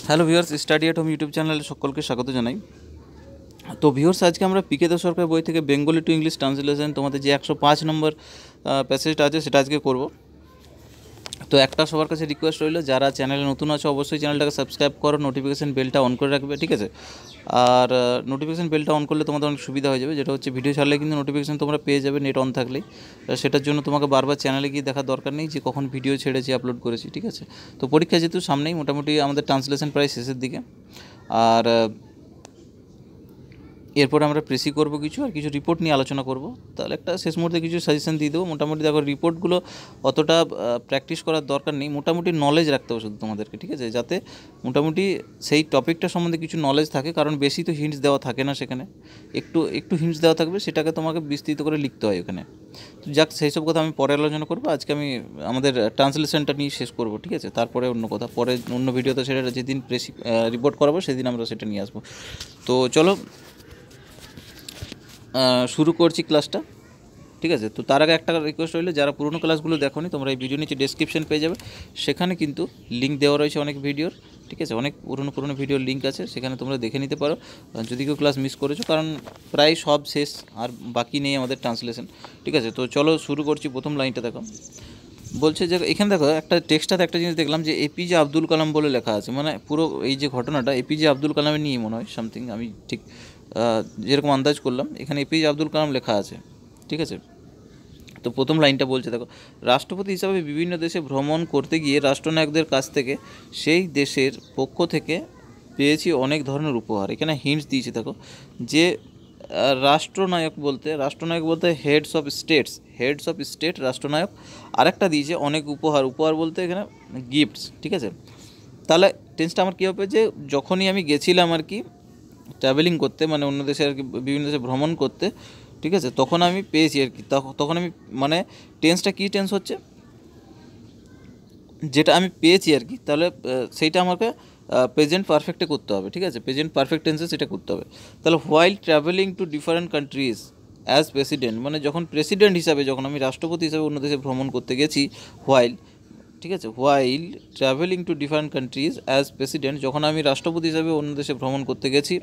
Hello viewers, study at home YouTube চ্যানেলে সকলকে স্বাগত জানাই। তো ভিউয়ার্স, আজকে আমরা পিকে দাস সরকার বই থেকে বেঙ্গলি টু ইংলিশ ট্রান্সলেশন তোমাদের যে 105 নম্বর প্যাসেজটা আছে সেটা আজকে করব। তো একটা সবার কাছে রিকোয়েস্ট রইলো, যারা চ্যানেলে নতুন আছে অবশ্যই চ্যানেলটাকে সাবস্ক্রাইব করো, নোটিফিকেশান বেলটা অন করে রাখবে, ঠিক আছে? আর নোটিফিকেশান বেলটা অন করলে তোমাদের অনেক সুবিধা হয়ে যাবে, যেটা হচ্ছে ভিডিও ছাড়লে কিন্তু নোটিফিকেশান তোমরা পেয়ে যাবে নেট অন থাকলেই। সেটার জন্য তোমাকে বারবার চ্যানেলে গিয়ে দেখার দরকার নেই যে কখন ভিডিও ছেড়েছি, আপলোড করেছি, ঠিক আছে? তো পরীক্ষা যেহেতু সামনেই, মোটামুটি আমাদের ট্রান্সলেশন প্রায় শেষের দিকে। আর এরপর আমরা প্রেসি করব কিছু, আর কিছু রিপোর্ট নিয়ে আলোচনা করব। তাহলে একটা শেষ মুহূর্তে কিছু সাজেশন দিয়ে দেবো। মোটামুটি দেখো, রিপোর্টগুলো অতটা প্র্যাকটিস করার দরকার নেই, মোটামুটি নলেজ রাখতে হবে শুধু তোমাদেরকে, ঠিক আছে? যাতে মোটামুটি সেই টপিকটা সম্বন্ধে কিছু নলেজ থাকে, কারণ বেশি তো হিন্টস দেওয়া থাকে না সেখানে, একটু একটু হিন্টস দেওয়া থাকবে, সেটাকে তোমাকে বিস্তৃত করে লিখতে হয় ওখানে। তো যাক, সেই সব কথা আমি পরে আলোচনা করবো। আজকে আমি আমাদের ট্রান্সলেশনটা নিয়ে শেষ করব, ঠিক আছে? তারপরে অন্য কথা, পরে অন্য ভিডিওতে সেটা যেদিন প্রেসি রিপোর্ট করাবো সেদিন আমরা সেটা নিয়ে আসবো। তো চলো শুরু করছি ক্লাসটা, ঠিক আছে? তো তার আগে একটা রিকোয়েস্ট রইলো, যারা পুরোনো ক্লাসগুলো দেখোনি, তোমরা এই ভিডিও নিচে ডেসক্রিপশন পেয়ে যাবে, সেখানে কিন্তু লিঙ্ক দেওয়া রয়েছে অনেক ভিডিওর, ঠিক আছে? অনেক পুরোনো ভিডিওর লিঙ্ক আছে, সেখানে তোমরা দেখে নিতে পারো যদি কেউ ক্লাস মিস করেছো, কারণ প্রায় সব শেষ, আর বাকি নেই আমাদের ট্রান্সলেশন, ঠিক আছে? তো চলো শুরু করছি। প্রথম লাইনটা দেখো, বলছে যে এখানে দেখো একটা টেক্সটাতে একটা জিনিস দেখলাম যে এপিজে আব্দুল কালাম বলে লেখা আছে, মানে পুরো এই যে ঘটনাটা এপিজে আব্দুল কালামের নিয়ে মনে হয় সামথিং, আমি ঠিক যেরকম আন্দাজ করলাম এখানে এপিজে আব্দুল কালাম লেখা আছে, ঠিক আছে? তো প্রথম লাইনটা বলছে দেখো, রাষ্ট্রপতি হিসাবে বিভিন্ন দেশে ভ্রমণ করতে গিয়ে রাষ্ট্রনায়কদের কাছ থেকে সেই দেশের পক্ষ থেকে পেয়েছি অনেক ধরনের উপহার। এখানে হিন্টস দিয়েছে দেখো, যে রাষ্ট্রনায়ক বলতে হেডস অফ স্টেট রাষ্ট্রনায়ক। আরেকটা দিয়েছে অনেক উপহার বলতে এখানে গিফটস, ঠিক আছে? তাহলে টেন্সটা আমার কী হবে, যে যখনই আমি গেছিলাম আর কি ট্রাভেলিং করতে, মানে অন্য দেশে আর কি, বিভিন্ন দেশে ভ্রমণ করতে, ঠিক আছে, তখন আমি পেয়েছি আর কি। তখন আমি, মানে টেন্সটা কী টেন্স হচ্ছে, যেটা আমি পেয়েছি আর কি, তাহলে সেইটা আমাকে প্রেজেন্ট পারফেক্টে করতে হবে, ঠিক আছে? প্রেজেন্ট পারফেক্ট টেন্সে সেটা করতে হবে। তাহলে while travelling to different countries as president, মানে যখন প্রেসিডেন্ট হিসাবে, যখন আমি রাষ্ট্রপতি হিসাবে অন্য দেশে ভ্রমণ করতে গেছি, হোয়াইল, ঠিক আছে, while travelling to different countries as president, যখন আমি রাষ্ট্রপতি হিসাবে অন্য দেশে ভ্রমণ করতে গেছি,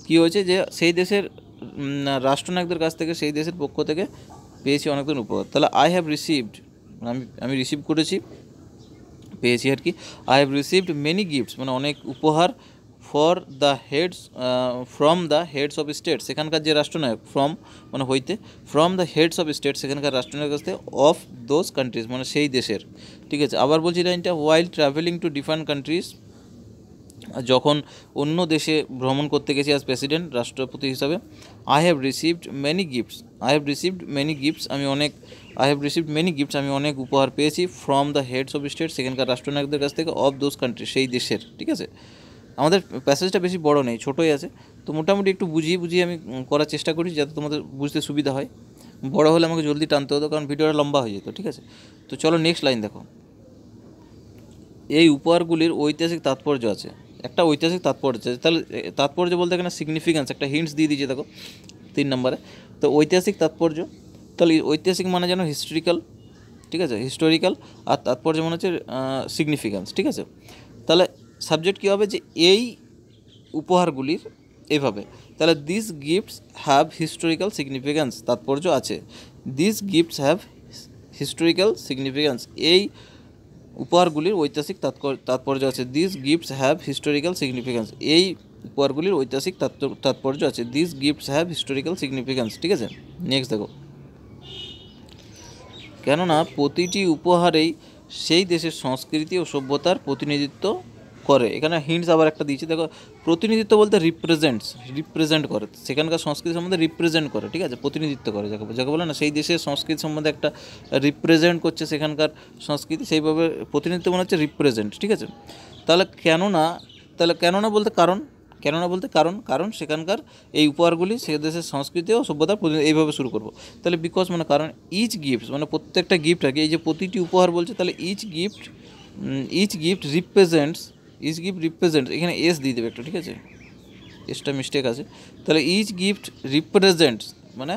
কী হয়েছে, যে সেই দেশের রাষ্ট্রনায়কদের কাছ থেকে, সেই দেশের পক্ষ থেকে পেয়েছি অনেকদিন উপহার। তাহলে আই হ্যাভ রিসিভড, আমি রিসিভ করেছি, পেয়েছি আর কি। I have received many gifts, মানে অনেক উপহার, from the heads of state, সেখানকার যে রাষ্ট্রনায়ক, ফ্রম মানে হইতে, from the heads of state, সেখানকার রাষ্ট্রনায়কের কাছ থেকে, অফ দোজ কান্ট্রিজ মানে সেই দেশের, ঠিক আছে? আবার বলছি লাইনটা, ওয়াইল ট্রাভেলিং টু ডিফারেন্ট কান্ট্রিজ, যখন অন্য দেশে ভ্রমণ করতে গেছি অ্যাজ প্রেসিডেন্ট, রাষ্ট্রপতি হিসাবে। I have received many gifts, আমি অনেক উপহার পেয়েছি, from the heads of state, সেখানকার রাষ্ট্রনায়কদের কাছ থেকে, অফ দোজ কান্ট্রি সেই দেশের, ঠিক আছে? আমাদের প্যাসেজটা বেশি বড় নেই, ছোটোই আছে, তো মোটামুটি একটু বুঝিয়ে আমি করার চেষ্টা করি যাতে তোমাদের বুঝতে সুবিধা হয়। বড় হলে আমাকে জলদি টানতে হতো, কারণ ভিডিওটা লম্বা হয়ে যেত, ঠিক আছে? তো চলো নেক্সট লাইন দেখো, এই উপহারগুলির ঐতিহাসিক তাৎপর্য আছে, একটা ঐতিহাসিক তাৎপর্য আছে। তাহলে তাৎপর্য বলতে এখানে সিগনিফিক্যান্স, একটা হিন্টস দিয়ে দিয়েছে দেখো 3 নম্বরে। তো ঐতিহাসিক তাৎপর্য, তাহলে ঐতিহাসিক মানে যেন হিস্টোরিক্যাল, ঠিক আছে? হিস্টোরিক্যাল, আর তাৎপর্য মনে হচ্ছে সিগনিফিক্যান্স, ঠিক আছে? তাহলে সাবজেক্ট কী হবে, যে এই উপহারগুলির, এইভাবে। তাহলে this gifts have historical significance, তাৎপর্য আছে। This gifts have historical significance, এই উপহারগুলির ঐতিহাসিক তাৎপর্য আছে। This gifts have historical significance, এই উপহারগুলির ঐতিহাসিক তাৎপর্য আছে। This gifts have historical significance, ঠিক আছে? নেক্সট দেখো, কেননা প্রতিটি উপহারেই সেই দেশের সংস্কৃতি ও সভ্যতার প্রতিনিধিত্ব করে। এখানে হিন্টস আবার একটা দিয়েছে দেখো, প্রতিনিধিত্ব বলতে রিপ্রেজেন্ট করে, সেখানকার সংস্কৃতি সম্বন্ধে রিপ্রেজেন্ট করে, ঠিক আছে? প্রতিনিধিত্ব করে, যাকে বলে না, সেই দেশের সংস্কৃতি সম্বন্ধে একটা রিপ্রেজেন্ট করছে সেখানকার সংস্কৃতি, সেইভাবে প্রতিনিধিত্ব মনে হচ্ছে রিপ্রেজেন্ট, ঠিক আছে? তাহলে কেননা বলতে কারণ সেখানকার এই উপহারগুলি সে দেশের সংস্কৃতি ও সভ্যতার এইভাবে শুরু করব। তাহলে বিকজ মানে কারণ, ইচ গিফট মানে প্রত্যেকটা গিফট আর কি, এই যে প্রতিটি উপহার বলছে, তাহলে ইচ গিফট রিপ্রেজেন্টস, এখানে এস দিয়ে দেবে একটা, ঠিক আছে? এসটা মিস্টেক আছে। তাহলে ইচ গিফট রিপ্রেজেন্টস মানে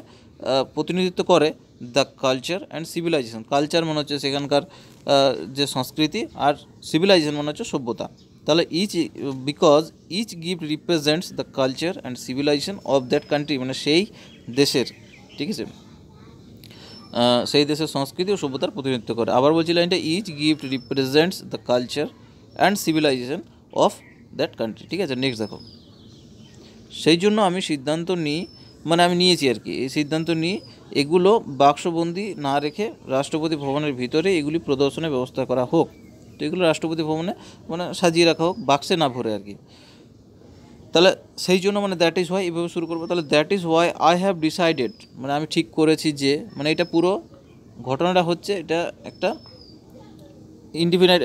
প্রতিনিধিত্ব করে the culture and civilization. Culture মানে হচ্ছে সেখানকার যে সংস্কৃতি, আর সিভিলাইজেশন মানে হচ্ছে সভ্যতা। তাহলে because each gift represents the culture and civilization of that country, মানে সেই দেশের, ঠিক আছে, সেই দেশের সংস্কৃতি ও সভ্যতার প্রতিনিধিত্ব করে। আবার বলছি লাইনটা, each gift represents the culture and civilization of that country, ঠিক আছে। নেক্সট দেখো, সেই জন্য আমি সিদ্ধান্ত নিই, মানে আমি নিয়েছি আর কি, এই সিদ্ধান্ত নিই এগুলো বাক্সবন্দি না রেখে রাষ্ট্রপতি ভবনের ভিতরে এগুলি প্রদর্শনের ব্যবস্থা করা হোক। তো এগুলো রাষ্ট্রপতি ভবনে মানে সাজিয়ে রাখা হোক, বাক্সে না ভরে আর কি। তাহলে সেই জন্য মানে দ্যাট ইজ হোয়াই, এভাবে শুরু করবো। তাহলে that is why I have decided, মানে আমি ঠিক করেছি যে, মানে এটা পুরো ঘটনাটা হচ্ছে, এটা একটা ইনডিফিনাইট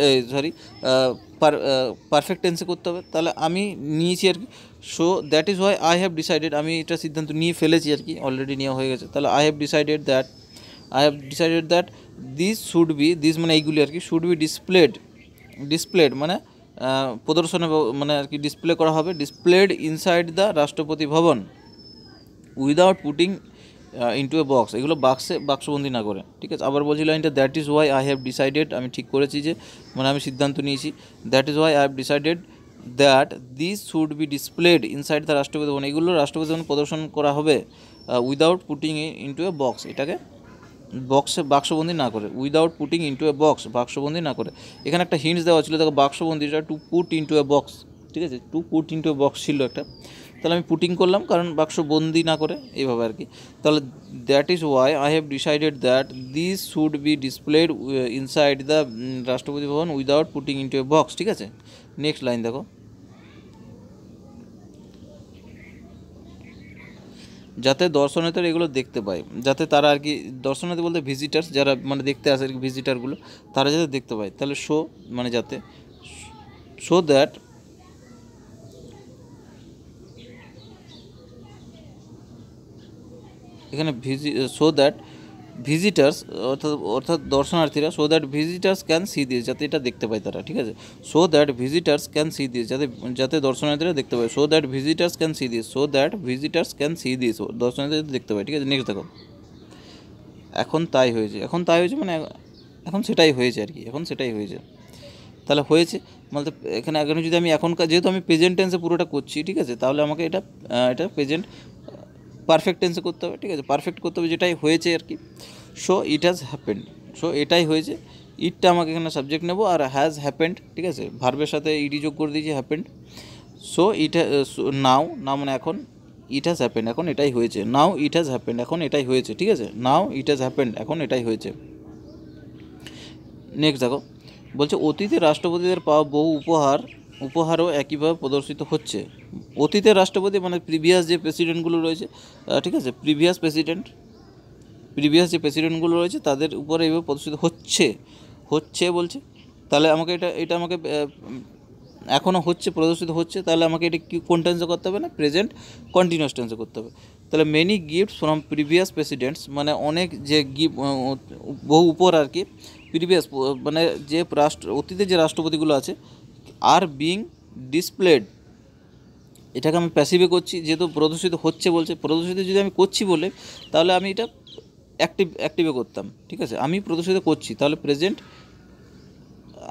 পারফেক্ট টেন্সে করতে হবে। তাহলে আমি নিয়েছি আর কি, so that is why I have decided, আমি এটা সিদ্ধান্ত নিয়ে ফেলেছি আর কি, অলরেডি নেওয়া হয়ে গেছে। তাহলে I have decided that this should be, this মানে এইগুলি আর কি, শুড বি ডিসপ্লেড মানে প্রদর্শনে মানে আর কি ডিসপ্লে করা হবে, ডিসপ্লেড ইনসাইড দ্য রাষ্ট্রপতি ভবন without putting into a box, এগুলো বাক্সবন্দি না করে, ঠিক আছে। আবার বলছি লাইনটা, that is Y I have decided, আমি ঠিক করেছি যে, মানে আমি সিদ্ধান্ত নিয়েছি, that is Y I have decided that this should be displayed inside the রাষ্ট্রপতি ভবন, এগুলো রাষ্ট্রপতি ভবন প্রদর্শন করা হবে without putting into a box, এটাকে বাক্সবন্দি না করে, without putting into a box, বাক্সবন্দি না করে। এখানে একটা হিন্টস দেওয়া ছিল, দেখো বাক্সবন্দিটা to put into a box, ঠিক আছে, to put into a box ছিল একটা, তাহলে আমি পুটিং করলাম কারণ বাক্সবন্দি না করে, এইভাবে আর কি। তাহলে that is Y I have decided that this should be displayed inside the রাষ্ট্রপতি ভবন without putting into a box, ঠিক আছে। নেক্সট লাইন দেখো, যাতে দর্শনার্থীরা এগুলো দেখতে পায়, যাতে তারা আর কি, দর্শনার্থী বলতে ভিজিটার্স, যারা মানে দেখতে আসে আর কি, ভিজিটারগুলো, তারা যাতে দেখতে পায়। তাহলে শো মানে যাতে, শো দ্যাট, এখানে শো দ্যাট ভিজিটার্স অর্থাৎ দর্শনার্থীরা, show that visitors can see this, যাতে এটা দেখতে পায় তারা, ঠিক আছে। Show that visitors can see this, যাতে দর্শনার্থীরা দেখতে পায়। Show that visitors can see this, show that visitors can see this, দর্শনার্থীরা দেখতে পায়, ঠিক আছে। নেক্সট দেখো, এখন তাই হয়েছে মানে এখন সেটাই হয়েছে আর কি, এখন সেটাই হয়েছে। তাহলে হয়েছে মানে এখানে যদি আমি এখনকার, যেহেতু আমি প্রেজেন্ট টেন্সে পুরোটা করছি, ঠিক আছে, তাহলে আমাকে এটা প্রেজেন্ট পারফেক্ট টেন্সে করতে হবে, ঠিক আছে, পারফেক্ট করতে হবে, যেটাই হয়েছে আর কি। So it has happened, so এটাই হয়েছে, ইটটা আমাকে এখানে সাবজেক্ট নেব, আর হ্যাজ হ্যাপেন্ড, ঠিক আছে, ভার্বের সাথে ইডি যোগ করে দিয়েছি, হ্যাপেন্ড। সো নাও মানে এখন, ইট হ্যাজ হ্যাপেন্ড, এখন এটাই হয়েছে, নাও ইট হ্যাজ হ্যাপেন্ড, এখন এটাই হয়েছে, ঠিক আছে, নাও ইট হ্যাজ হ্যাপেন্ড, এখন এটাই হয়েছে। নেক্সট দেখো, বলছে অতীতে রাষ্ট্রপতিদের পাওয়া বহু উপহারও একইভাবে প্রদর্শিত হচ্ছে। অতীতের রাষ্ট্রপতি মানে প্রিভিয়াস যে প্রেসিডেন্টগুলো রয়েছে, ঠিক আছে, প্রিভিয়াস যে প্রেসিডেন্টগুলো রয়েছে তাদের উপরে এইভাবে প্রদর্শিত হচ্ছে বলছে। তাহলে আমাকে এটা আমাকে এখনও প্রদর্শিত হচ্ছে, তাহলে আমাকে এটা কোন টেন্সে করতে হবে না, প্রেজেন্ট কন্টিনিউয়াস টেন্সে করতে হবে। তাহলে many gifts from previous presidents, মানে অনেক যে বহু উপহার আর কি, প্রিভিয়াস মানে যে অতীতের যে রাষ্ট্রপতিগুলো আছে, আর বিং ডিসপ্লেড, এটাকে আমি প্যাসিভে করছি, যেহেতু প্রদর্শিত হচ্ছে বলছে, প্রদর্শিত যদি আমি করছি বলে, তাহলে আমি এটা অ্যাক্টিভে করতাম, ঠিক আছে, আমি প্রদর্শিত করছি, তাহলে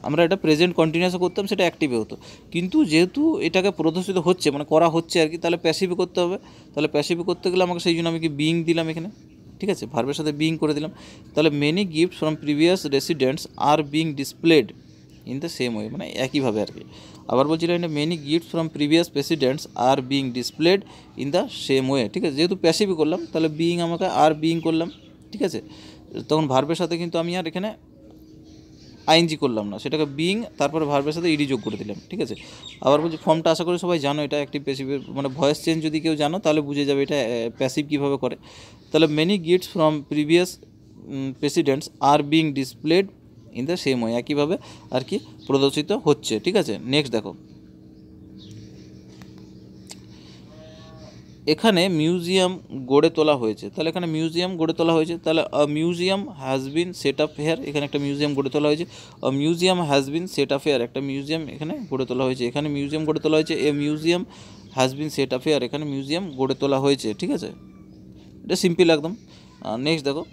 আমরা এটা প্রেজেন্ট কন্টিনিউয়াসে করতাম, সেটা অ্যাক্টিভে হতো। কিন্তু যেহেতু এটাকে প্রদর্শিত হচ্ছে মানে করা হচ্ছে আর কি, তাহলে প্যাসিভে করতে হবে। তাহলে প্যাসিভে করতে গেলে আমাকে সেই জন্য আমি কি বিং দিলাম এখানে, ঠিক আছে, ভার্বের সাথে বিং করে দিলাম। তাহলে many gift from previous residents are being displayed in the same way, মানে একইভাবে আর কি। আবার বলছিলাম এটা many gift from previous presidents are being displayed in the same way, ঠিক আছে, যেহেতু প্যাসিভে করলাম, তাহলে বিং আমাকে আর বিং করলাম, ঠিক আছে, তখন ভার্বের সাথে কিন্তু আমি আর এখানে আইএনজি করলাম না, সেটাকে বিং তারপরে ভার্বের সাথে ইডি যোগ করে দিলাম, ঠিক আছে। আবার বলছি ফর্মটা আশা করি সবাই জানো, এটা অ্যাক্টিভ প্যাসিভের মানে ভয়েস চেঞ্জ যদি কেউ জানো তাহলে বুঝে যাবে এটা প্যাসিভ কীভাবে করে। তাহলে many gifts from previous presidents are being displayed in the same way, একইভাবে আর কি প্রদর্শিত হচ্ছে, ঠিক আছে। নেক্সট দেখো, এখানে মিউজিয়াম গড়ে তোলা হয়েছে। তাহলে এখানে মিউজিয়াম গড়ে তোলা হয়েছে, তাহলে museum has been set up hair, এখানে একটা মিউজিয়াম গড়ে তোলা হয়েছে। Museum has been set up hair, একটা মিউজিয়াম এখানে গড়ে তোলা হয়েছে, এখানে মিউজিয়াম গড়ে তোলা হয়েছে। এ museum has been set up hair, এখানে মিউজিয়াম গড়ে তোলা হয়েছে, ঠিক আছে, এটা সিম্পল একদম। নেক্সট দেখো,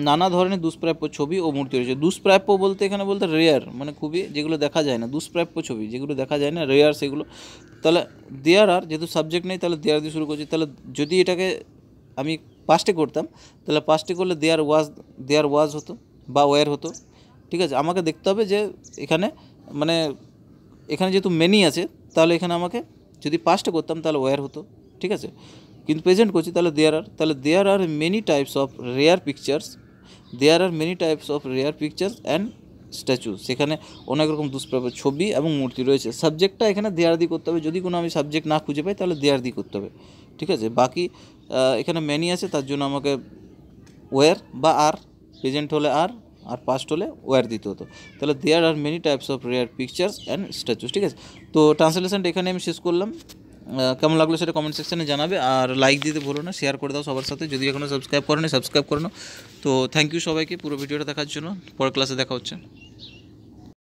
নানা ধরনের দুষ্প্রাপ্য ছবি ও মূর্তি রয়েছে। দুষ্প্রাপ্য বলতে এখানে বলতে রেয়ার, মানে খুবই যেগুলো দেখা যায় না, দুষ্প্রাপ্য ছবি যেগুলো দেখা যায় না, রেয়ার সেগুলো। তাহলে দেয়ার আর, যেহেতু সাবজেক্ট নেই তাহলে দেয়ার দিয়ে শুরু করছি। তাহলে যদি এটাকে আমি পাস্টে করতাম তাহলে পাস্টে করলে দেয়ার ওয়াজ হতো বা ওয়্যার হতো। ঠিক আছে, আমাকে দেখতে হবে যে এখানে মানে এখানে যেহেতু মেনি আছে তাহলে এখানে আমাকে যদি পাস্টে করতাম তাহলে ওয়্যার হতো। ঠিক আছে, কিন্তু প্রেজেন্ট করছি তাহলে there are many types of rare pictures, and statue. সেখানে অনেক রকম দুষ্প্রাপ্য ছবি এবং মূর্তি রয়েছে। সাবজেক্টটা এখানে দেয়ার দিয়ে করতে হবে, যদি কোনো আমি সাবজেক্ট না খুঁজে পাই তাহলে দেয়ার দিয়ে করতে হবে। ঠিক আছে, বাকি এখানে মেনি আছে তার জন্য আমাকে ওয়্যার বা আর, প্রেজেন্ট হলে আর পাস্ট হলে ওয়্যার দিতে হতো। তাহলে there are many types of rare pictures and statues. ঠিক আছে, তো ট্রান্সলেশনটা এখানে আমি শেষ করলাম। কেমন লাগলো সেটা কমেন্ট সেকশানে জানাবে, আর লাইক দিতে ভুলো না, শেয়ার করে দাও সবার সাথে। যদি এখনও সাবস্ক্রাইব করো না, সাবস্ক্রাইব করে নাও। তো থ্যাংক ইউ সবাইকে পুরো ভিডিওটা দেখার জন্য। পরের ক্লাসে দেখা হচ্ছে।